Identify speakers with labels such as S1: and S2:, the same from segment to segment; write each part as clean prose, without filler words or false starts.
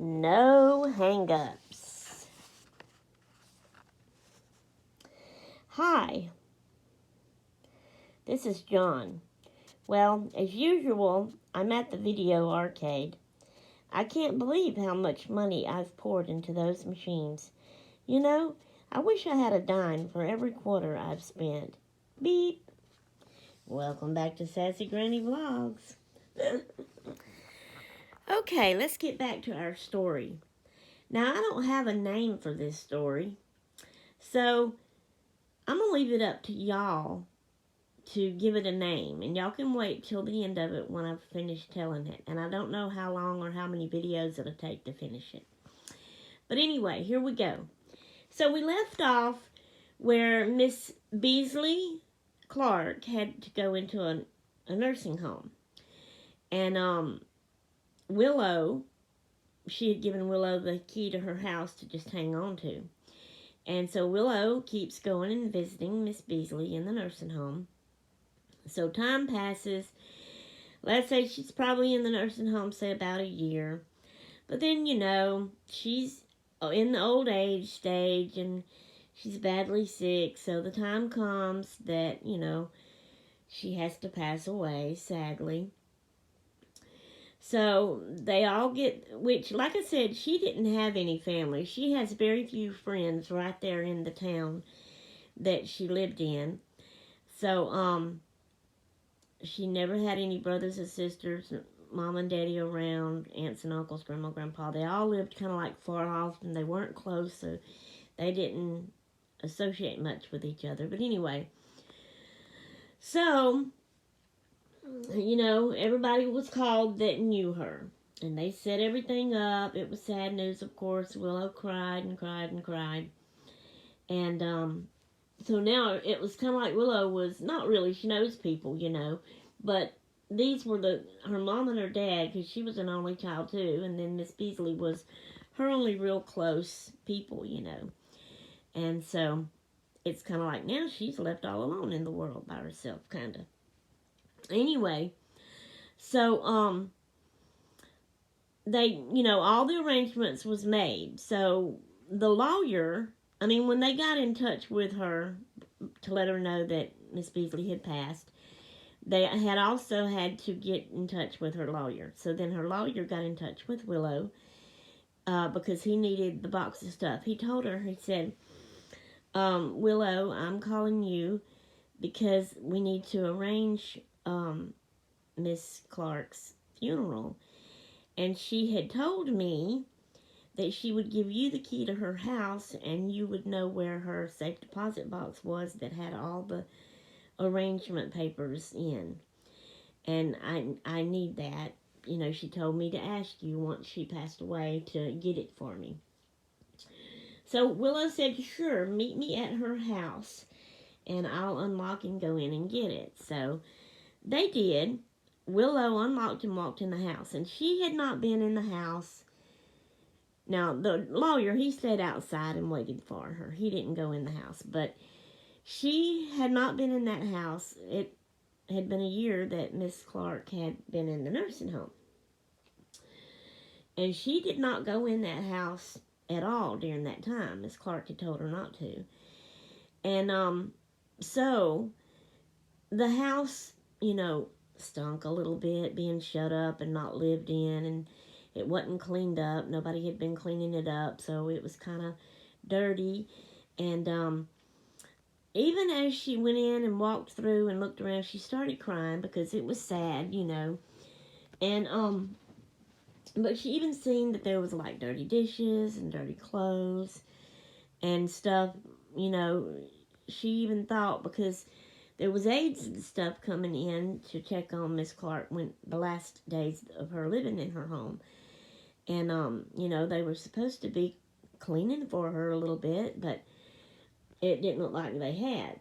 S1: No hang-ups. Hi, this is John. Well, as usual, I'm at the video arcade. I can't believe how much money I've poured into those machines. You know, I wish I had a dime for every quarter I've spent. Beep. Welcome back to Sassy Granny Vlogs. Okay, let's get back to our story. Now, I don't have a name for this story, so I'm going to leave it up to y'all to give it a name, and y'all can wait till the end of it when I've finished telling it. And I don't know how long or how many videos it'll take to finish it. But anyway, here we go. So we left off where Miss Beasley Clark had to go into a nursing home. And Willow, she had given Willow the key to her house to just hang on to. And so Willow keeps going and visiting Miss Beasley in the nursing home. So time passes. Let's say she's probably in the nursing home, say about a year. But then, she's in the old age stage and she's badly sick. So the time comes that, she has to pass away, sadly. So they all get, which, like I said, she didn't have any family. She has very few friends right there in the town that she lived in. So, she never had any brothers and sisters, mom and daddy around, aunts and uncles, grandma, grandpa. They all lived kind of like far off, and they weren't close, so they didn't associate much with each other. But anyway, so, everybody was called that knew her, and they set everything up. It was sad news, of course. Willow cried and cried and cried. And, so now it was kind of like Willow was, not really, she knows people, but these were her mom and her dad, because she was an only child too, and then Miss Beasley was her only real close people, And so it's kind of like now she's left all alone in the world by herself, kind of. Anyway, so they, all the arrangements was made. So the lawyer, when they got in touch with her to let her know that Miss Beasley had passed, they had also had to get in touch with her lawyer. So then her lawyer got in touch with Willow because he needed the box of stuff. He told her, he said, Willow, I'm calling you because we need to arrange Miss Clark's funeral. And she had told me that she would give you the key to her house and you would know where her safe deposit box was that had all the arrangement papers in. And I need that. She told me to ask you once she passed away to get it for me. So Willow said, sure, meet me at her house and I'll unlock and go in and get it. So they did. Willow unlocked and walked in the house, and she had not been in the house. Now, the lawyer, he stayed outside and waited for her. He didn't go in the house, but she had not been in that house. It had been a year that Miss Clark had been in the nursing home. And she did not go in that house at all during that time. Miss Clark had told her not to. And so the house, stunk a little bit, being shut up and not lived in, and it wasn't cleaned up. Nobody had been cleaning it up, so it was kind of dirty. And even as she went in and walked through and looked around, she started crying because it was sad, And but she even seen that there was like dirty dishes and dirty clothes and stuff, She even thought, because there was aides and stuff coming in to check on Miss Clark when the last days of her living in her home. And, they were supposed to be cleaning for her a little bit, but it didn't look like they had.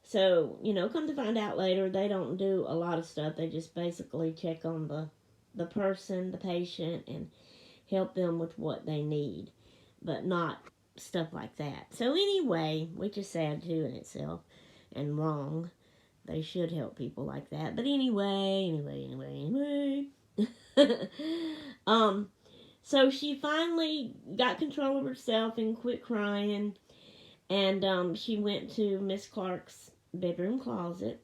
S1: So, come to find out later, they don't do a lot of stuff. They just basically check on the person, the patient, and help them with what they need, but not stuff like that. So anyway, which is sad too in itself, and wrong. They should help people like that. But anyway. So she finally got control of herself and quit crying. And she went to Miss Clark's bedroom closet,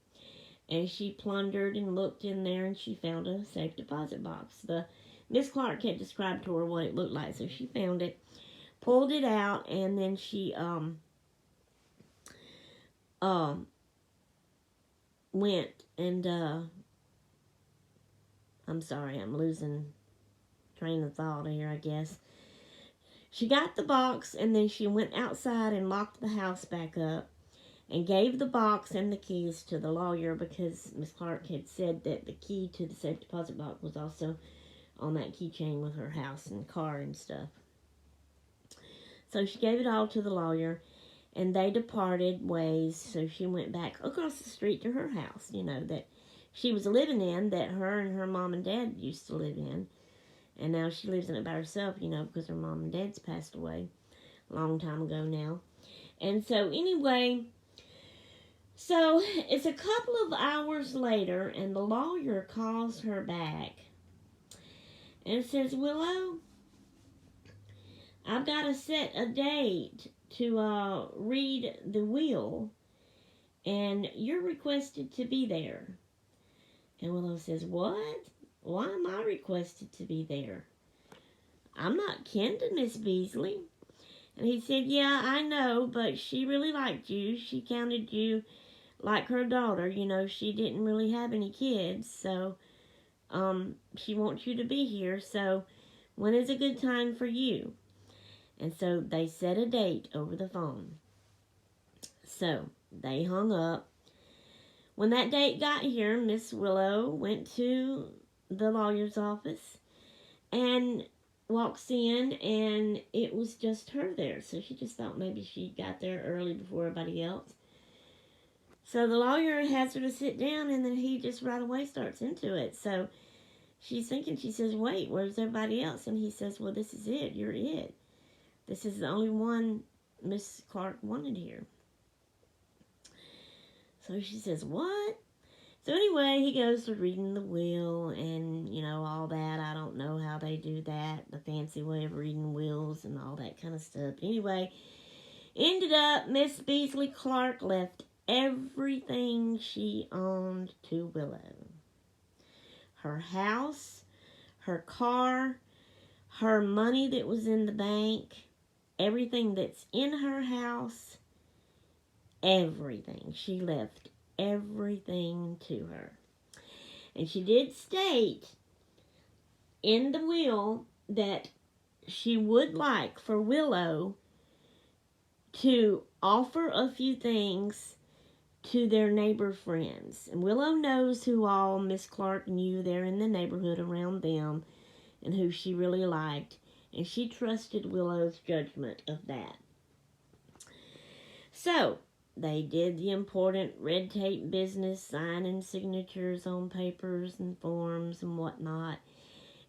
S1: and she plundered and looked in there, and she found a safe deposit box. The Miss Clark had described to her what it looked like, so she found it, pulled it out, and then she went and I'm sorry, I'm losing train of thought here, I guess. She got the box, and then she went outside and locked the house back up and gave the box and the keys to the lawyer, because Miss Clark had said that the key to the safe deposit box was also on that keychain with her house and car and stuff. So she gave it all to the lawyer, and they departed ways. So she went back across the street to her house, that she was living in, that her and her mom and dad used to live in. And now she lives in it by herself, because her mom and dad's passed away a long time ago now. And so anyway, so it's a couple of hours later, and the lawyer calls her back and says, Willow, I've got to set a date to read the will, and you're requested to be there. And Willow says, what? Why am I requested to be there? I'm not kin to Miss Beasley. And he said, yeah, I know, but she really liked you. She counted you like her daughter. She didn't really have any kids, so she wants you to be here. So when is a good time for you? And so they set a date over the phone. So they hung up. When that date got here, Miss Willow went to the lawyer's office and walks in, and it was just her there. So she just thought maybe she got there early before everybody else. So the lawyer has her to sit down, and then he just right away starts into it. So she's thinking, she says, wait, where's everybody else? And he says, well, this is it. You're it. This is the only one Miss Clark wanted here. So she says, what? So anyway, he goes to reading the will and, all that. I don't know how they do that, the fancy way of reading wills and all that kind of stuff. Anyway, ended up Miss Beasley Clark left everything she owned to Willow. Her house, her car, her money that was in the bank, everything that's in her house, everything. She left everything to her. And she did state in the will that she would like for Willow to offer a few things to their neighbor friends. And Willow knows who all Miss Clark knew there in the neighborhood around them and who she really liked. And she trusted Willow's judgment of that. So they did the important red tape business, signing signatures on papers and forms and whatnot.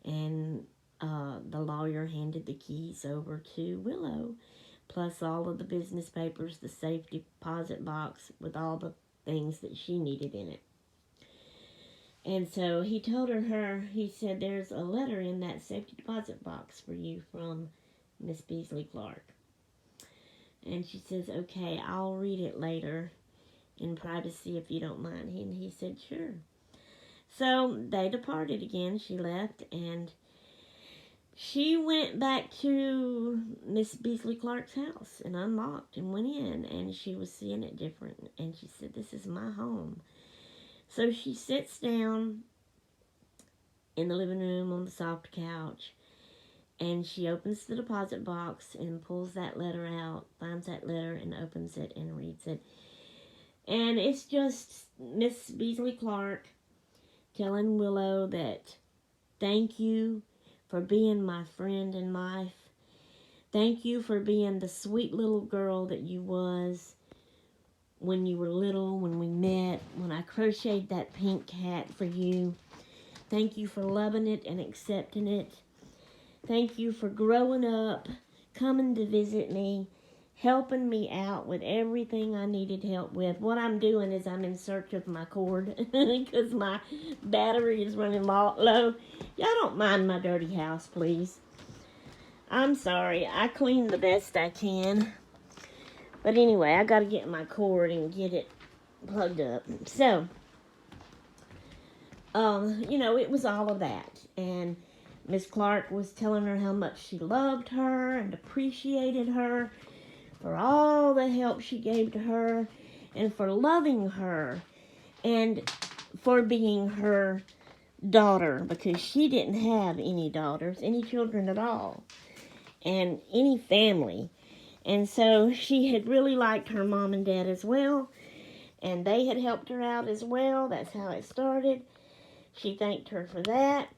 S1: And the lawyer handed the keys over to Willow, plus all of the business papers, the safe deposit box with all the things that she needed in it. And so he told he said, there's a letter in that safety deposit box for you from Miss Beasley Clark. And she says, okay, I'll read it later in privacy if you don't mind. And he said, sure. So they departed again. She left, and she went back to Miss Beasley Clark's house and unlocked and went in, and she was seeing it different. And she said, this is my home. So she sits down in the living room on the soft couch, and she opens the deposit box and pulls that letter out, finds that letter and opens it and reads it. And it's just Miss Beasley Clark telling Willow that thank you for being my friend in life. Thank you for being the sweet little girl that you was when you were little, when we met, when I crocheted that pink hat for you. Thank you for loving it and accepting it. Thank you for growing up, coming to visit me, helping me out with everything I needed help with. What I'm doing is I'm in search of my cord because my battery is running low. Y'all don't mind my dirty house, please. I'm sorry. I clean the best I can. But anyway, I gotta get my cord and get it plugged up. So, it was all of that. And Miss Clark was telling her how much she loved her and appreciated her for all the help she gave to her and for loving her and for being her daughter, because she didn't have any daughters, any children at all, and any family. And so she had really liked her mom and dad as well, and they had helped her out as well. That's how it started. She thanked her for that.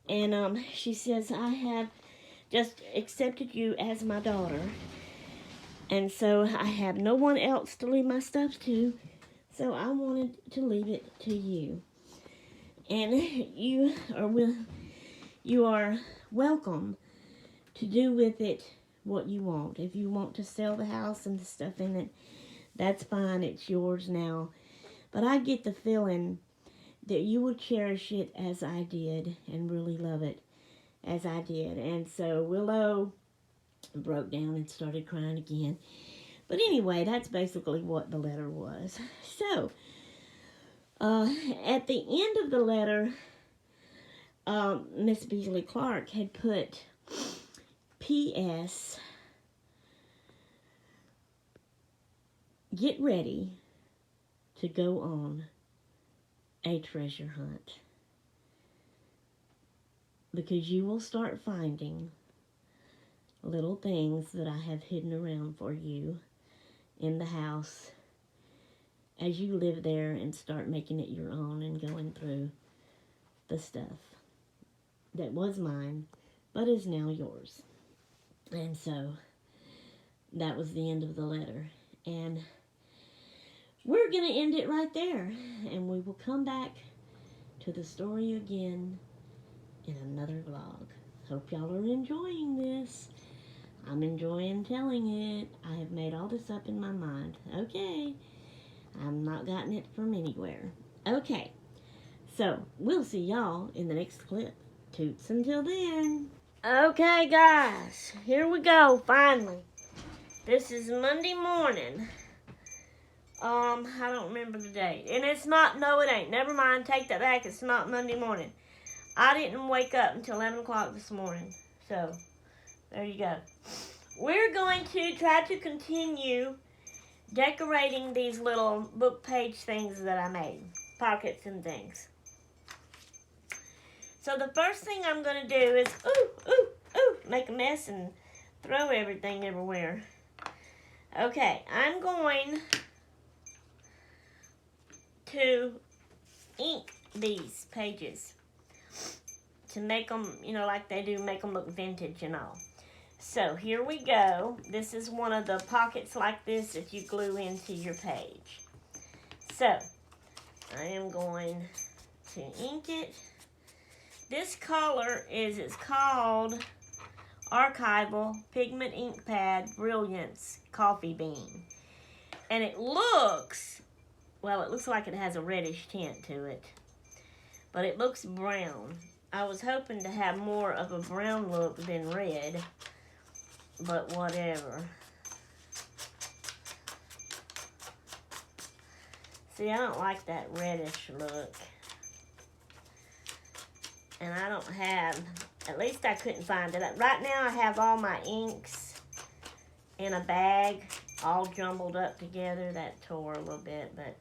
S1: And she says, I have just accepted you as my daughter. And so I have no one else to leave my stuff to. So I wanted to leave it to you. And you are welcome to do with it what you want. If you want to sell the house and the stuff in it, that's fine. It's yours now. But I get the feeling that you will cherish it as I did and really love it as I did. And so Willow broke down and started crying again. But anyway, that's basically what the letter was. So, at the end of the letter, Miss Beasley Clark had put P.S. Get ready to go on a treasure hunt, because you will start finding little things that I have hidden around for you in the house as you live there and start making it your own and going through the stuff that was mine but is now yours. And so that was the end of the letter. And we're going to end it right there. And we will come back to the story again in another vlog. Hope y'all are enjoying this. I'm enjoying telling it. I have made all this up in my mind. Okay. I've not gotten it from anywhere. Okay. So, we'll see y'all in the next clip. Toots until then. Okay, guys. Here we go, finally. This is Monday morning. I don't remember the date. And it's not, no it ain't. Never mind, take that back. It's not Monday morning. I didn't wake up until 11 o'clock this morning. So, there you go. We're going to try to continue decorating these little book page things that I made. Pockets and things. So the first thing I'm going to do is, make a mess and throw everything everywhere. Okay, I'm going to ink these pages to make them, like they do, make them look vintage and all. So here we go. This is one of the pockets like this that you glue into your page. So I am going to ink it. This color it's called Archival Pigment Ink Pad Brilliance Coffee Bean. And it looks like it has a reddish tint to it. But it looks brown. I was hoping to have more of a brown look than red. But whatever. See, I don't like that reddish look. And I don't have, at least I couldn't find it. Right now I have all my inks in a bag, all jumbled up together. That tore a little bit, but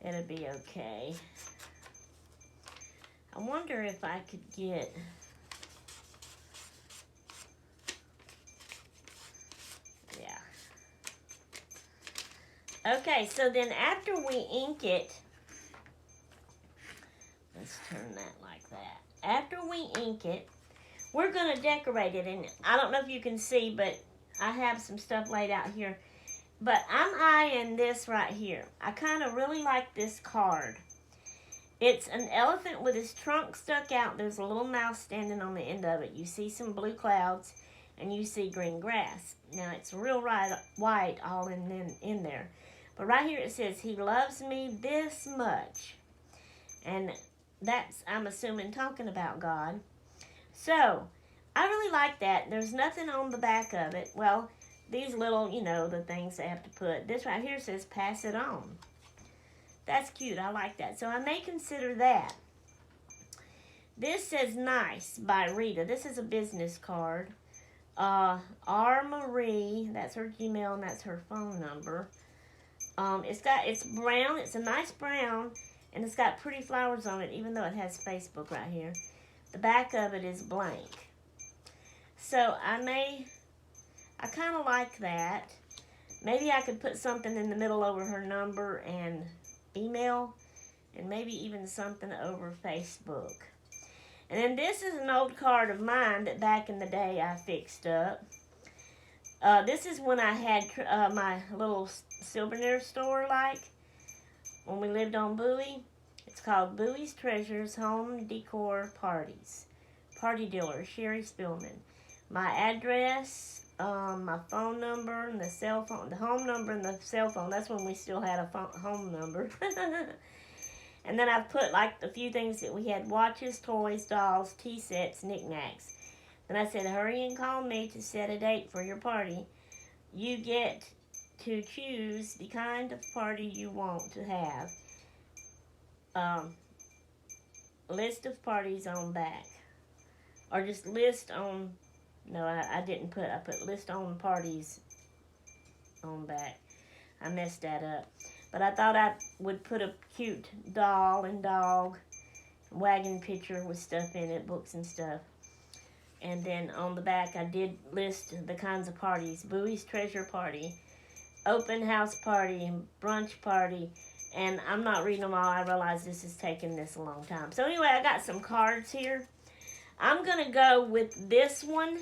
S1: it'll be okay. I wonder if I could get, okay, so then after we ink it, let's turn that like that. After we ink it, we're going to decorate it. And I don't know if you can see, but I have some stuff laid out here. But I'm eyeing this right here. I kind of really like this card. It's an elephant with his trunk stuck out. There's a little mouse standing on the end of it. You see some blue clouds, and you see green grass. Now, it's real white all in there. But right here it says, he loves me this much. And that's, I'm assuming, talking about God. So, I really like that. There's nothing on the back of it. Well, these little, the things they have to put. This right here says pass it on. That's cute. I like that. So I may consider that. This says nice by Rita. This is a business card. R. Marie, that's her Gmail and that's her phone number. It's brown. It's a nice brown, and it's got pretty flowers on it, even though it has Facebook right here. The back of it is blank. So I kind of like that. Maybe I could put something in the middle over her number and email, and maybe even something over Facebook. And then this is an old card of mine that back in the day I fixed up. This is when I had my little souvenir store, when we lived on Bowie. It's called Bowie's Treasures Home Decor Parties. Party dealer, Sherry Spillman. My address, my phone number, and the cell phone, the home number and the cell phone. That's when we still had a home number. And then I've put a few things that we had: watches, toys, dolls, tea sets, knickknacks. Then I said, hurry and call me to set a date for your party. You get to choose the kind of party you want to have. List of parties on back. Or just list on, no, I didn't put, I put list on parties on back. I messed that up. But I thought I would put a cute doll and dog wagon picture with stuff in it, books and stuff. And then on the back, I did list the kinds of parties: Bowie's Treasure Party, open house party, and brunch party. And I'm not reading them all. I realize this is taking this a long time. So anyway, I got some cards here. I'm going to go with this one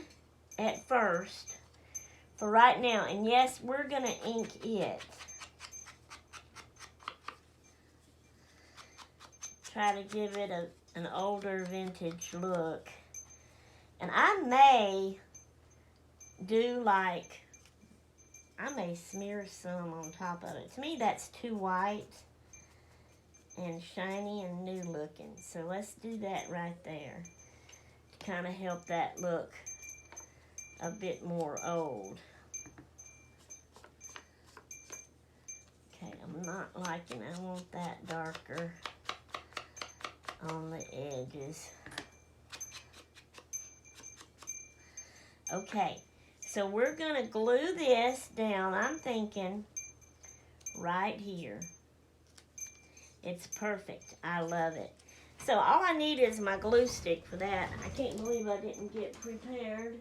S1: at first for right now. And yes, we're going to ink it. Try to give it an older vintage look. And I may do I may smear some on top of it. To me, that's too white and shiny and new looking. So let's do that right there to kind of help that look a bit more old. Okay, I'm not liking it. I want that darker on the edges. Okay, so we're going to glue this down, I'm thinking, right here. It's perfect. I love it. So all I need is my glue stick for that. I can't believe I didn't get prepared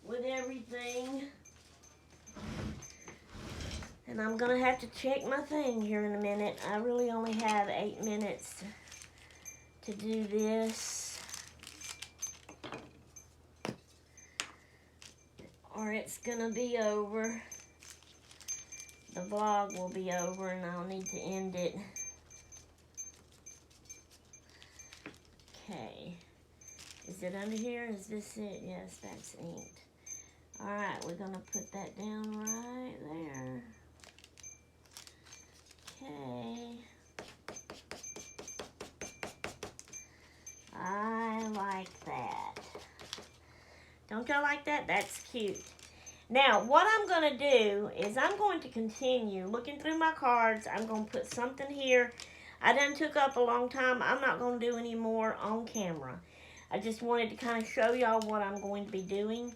S1: with everything. And I'm going to have to check my thing here in a minute. I really only have 8 minutes to do this, or it's gonna be over. The vlog will be over and I'll need to end it. Okay, is it under here? Is this it? Yes, that's inked. Alright, we're gonna put that down right there. Okay. I like that. Don't y'all like that? That's cute. Now, what I'm going to do is I'm going to continue looking through my cards. I'm going to put something here. I done took up a long time. I'm not going to do any more on camera. I just wanted to kind of show y'all what I'm going to be doing.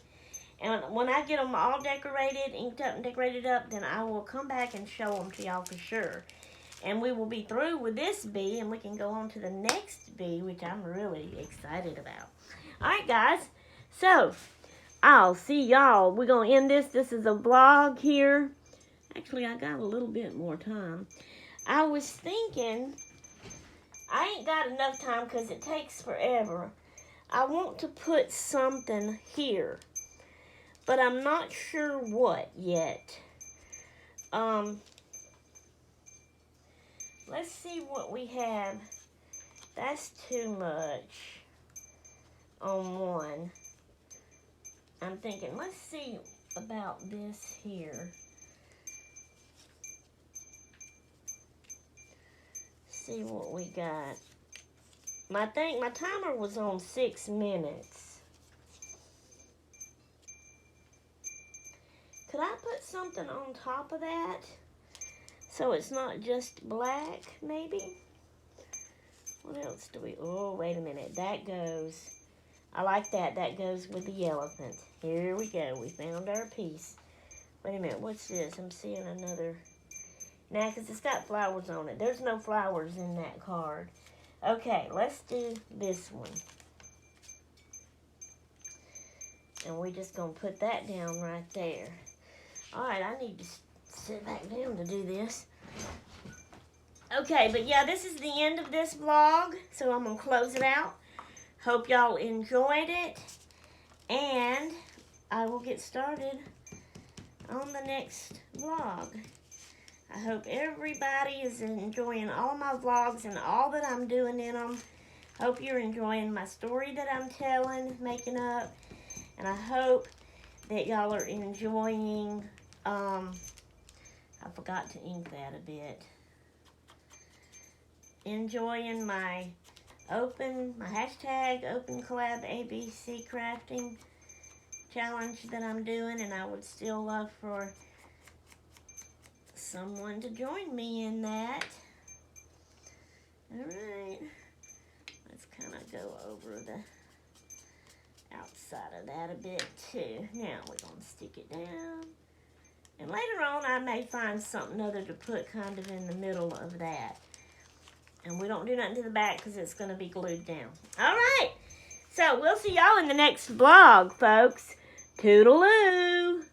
S1: And when I get them all decorated, inked up and decorated up, then I will come back and show them to y'all for sure. And we will be through with this bee, and we can go on to the next bee, which I'm really excited about. All right, guys. So, I'll see y'all. We're going to end this. This is a vlog here. Actually, I got a little bit more time. I was thinking, I ain't got enough time because it takes forever. I want to put something here, but I'm not sure what yet. Let's see what we have. That's too much on one. I'm thinking, let's see about this here. See what we got. My timer was on 6 minutes. put something on top of that so it's not just black, maybe. What else do we, oh, wait a minute, that goes, I like that, that goes with the elephant. Here we go, we found our piece. Wait a minute, what's this? I'm seeing another, nah, because it's got flowers on it. There's no flowers in that card. Okay, let's do this one. And we're just going to put that down right there. Alright, I need to sit back down to do this. Okay, but yeah, this is the end of this vlog, so I'm going to close it out. Hope y'all enjoyed it, and I will get started on the next vlog. I hope everybody is enjoying all my vlogs and all that I'm doing in them. Hope you're enjoying my story that I'm telling, making up, and I hope that y'all are enjoying, I forgot to ink that a bit. Enjoying my hashtag open collab ABC crafting challenge that I'm doing, and I would still love for someone to join me in that. Alright, let's kind of go over the outside of that a bit too. Now we're going to stick it down, and later on I may find something other to put kind of in the middle of that. And we don't do nothing to the back because it's going to be glued down. Alright, so we'll see y'all in the next vlog, folks. Toodaloo!